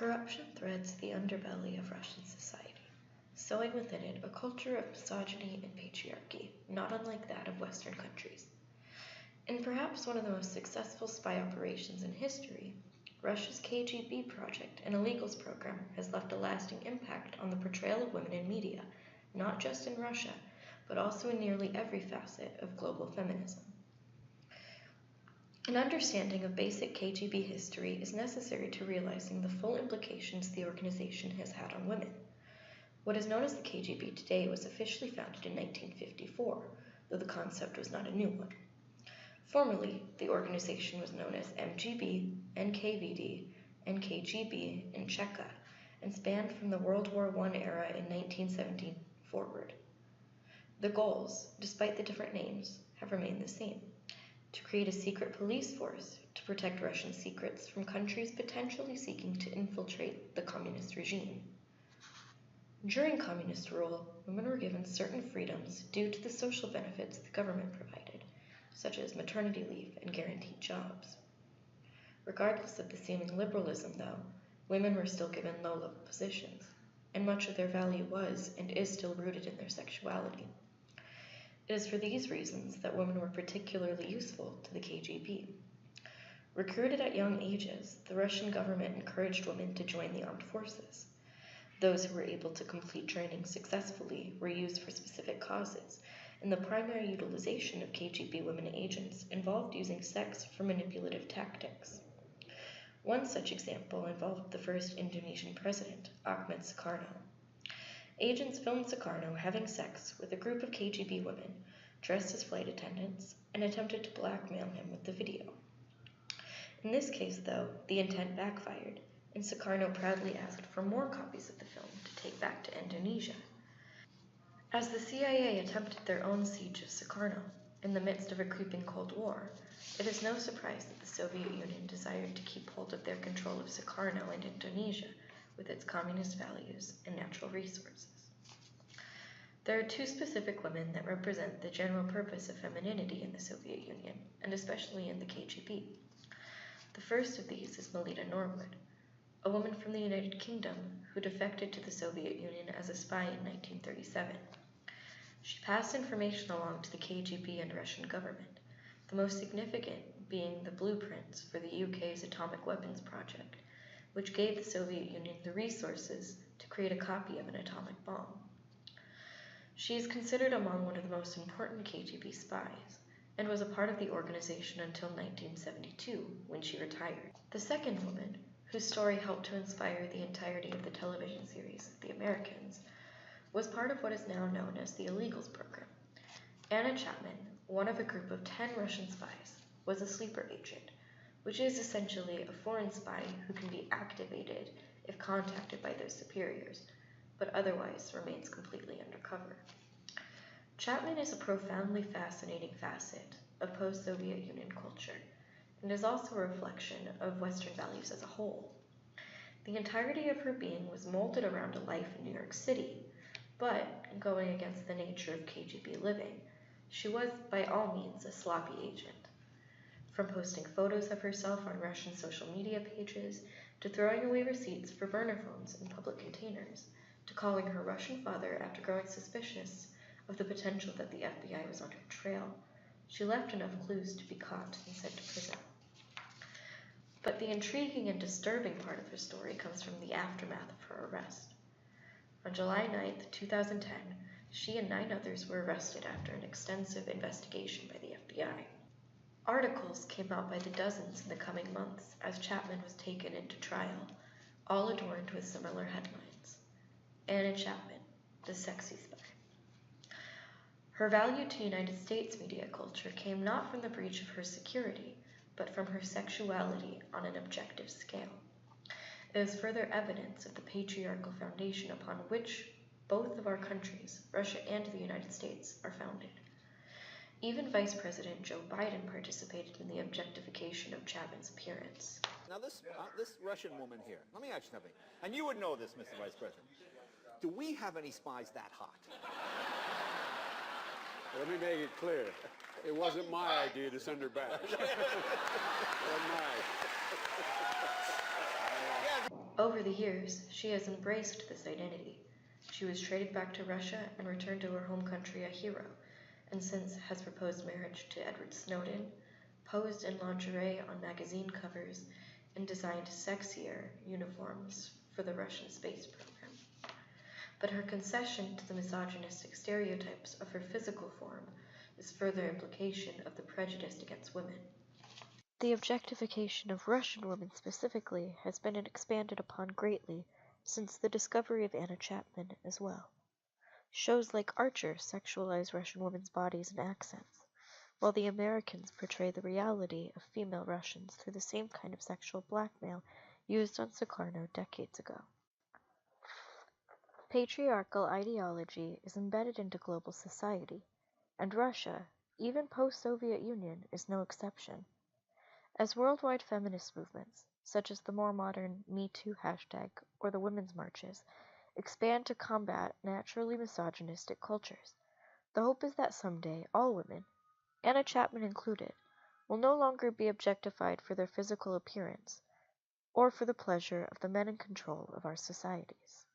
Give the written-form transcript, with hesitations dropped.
Corruption threads the underbelly of Russian society, sowing within it a culture of misogyny and patriarchy, not unlike that of Western countries. In perhaps one of the most successful spy operations in history, Russia's KGB project, an illegals program, has left a lasting impact on the portrayal of women in media, not just in Russia, but also in nearly every facet of global feminism. An understanding of basic KGB history is necessary to realizing the full implications the organization has had on women. What is known as the KGB today was officially founded in 1954, though the concept was not a new one. Formerly, the organization was known as MGB, NKVD, and KGB in Cheka, and spanned from the World War I era in 1917 forward. The goals, despite the different names, have remained the same: to create a secret police force to protect Russian secrets from countries potentially seeking to infiltrate the communist regime. During communist rule, women were given certain freedoms due to the social benefits the government provided, such as maternity leave and guaranteed jobs. Regardless of the seeming liberalism, though, women were still given low-level positions, and much of their value was and is still rooted in their sexuality. It is for these reasons that women were particularly useful to the KGB. Recruited at young ages, the Russian government encouraged women to join the armed forces. Those who were able to complete training successfully were used for specific causes, and the primary utilization of KGB women agents involved using sex for manipulative tactics. One such example involved the first Indonesian president, Ahmed Sukarno. Agents filmed Sukarno having sex with a group of KGB women, dressed as flight attendants, and attempted to blackmail him with the video. In this case, though, the intent backfired, and Sukarno proudly asked for more copies of the film to take back to Indonesia. As the CIA attempted their own siege of Sukarno, in the midst of a creeping Cold War, it is no surprise that the Soviet Union desired to keep hold of their control of Sukarno and Indonesia, with its communist values and natural resources. There are two specific women that represent the general purpose of femininity in the Soviet Union, and especially in the KGB. The first of these is Melita Norwood, a woman from the United Kingdom who defected to the Soviet Union as a spy in 1937. She passed information along to the KGB and Russian government, the most significant being the blueprints for the UK's atomic weapons project, which gave the Soviet Union the resources to create a copy of an atomic bomb. She is considered among one of the most important KGB spies, and was a part of the organization until 1972, when she retired. The second woman, whose story helped to inspire the entirety of the television series The Americans, was part of what is now known as the illegals program. Anna Chapman, one of a group of 10 Russian spies, was a sleeper agent, which is essentially a foreign spy who can be activated if contacted by their superiors, but otherwise remains completely undercover. Chapman is a profoundly fascinating facet of post-Soviet Union culture, and is also a reflection of Western values as a whole. The entirety of her being was molded around a life in New York City, but, going against the nature of KGB living, she was by all means a sloppy agent. From posting photos of herself on Russian social media pages, to throwing away receipts for burner phones in public containers, to calling her Russian father after growing suspicious of the potential that the FBI was on her trail, she left enough clues to be caught and sent to prison. But the intriguing and disturbing part of her story comes from the aftermath of her arrest. On July 9, 2010, she and 9 others were arrested after an extensive investigation by the FBI. Articles came out by the dozens in the coming months as Chapman was taken into trial, all adorned with similar headlines. Anna Chapman, the sexy spy. Her value to United States media culture came not from the breach of her security, but from her sexuality on an objective scale. It is further evidence of the patriarchal foundation upon which both of our countries, Russia and the United States, are founded. Even Vice President Joe Biden participated in the objectification of Chapman's appearance. Now this Russian woman here, let me ask you something, and you would know this, Mr. Vice President. Do we have any spies that hot? Let me make it clear. It wasn't my idea to send her back. It wasn't mine. Over the years, she has embraced this identity. She was traded back to Russia and returned to her home country a hero, and since has proposed marriage to Edward Snowden, posed in lingerie on magazine covers, and designed sexier uniforms for the Russian space program. But her concession to the misogynistic stereotypes of her physical form is further implication of the prejudice against women. The objectification of Russian women specifically has been expanded upon greatly since the discovery of Anna Chapman as well. Shows like Archer sexualize Russian women's bodies and accents, while the Americans portray the reality of female Russians through the same kind of sexual blackmail used on Sukarno decades ago. Patriarchal ideology is embedded into global society, and Russia, even post-Soviet Union, is no exception. As worldwide feminist movements, such as the more modern Me Too hashtag or the women's marches, expand to combat naturally misogynistic cultures, the hope is that someday all women, Anna Chapman included, will no longer be objectified for their physical appearance or for the pleasure of the men in control of our societies.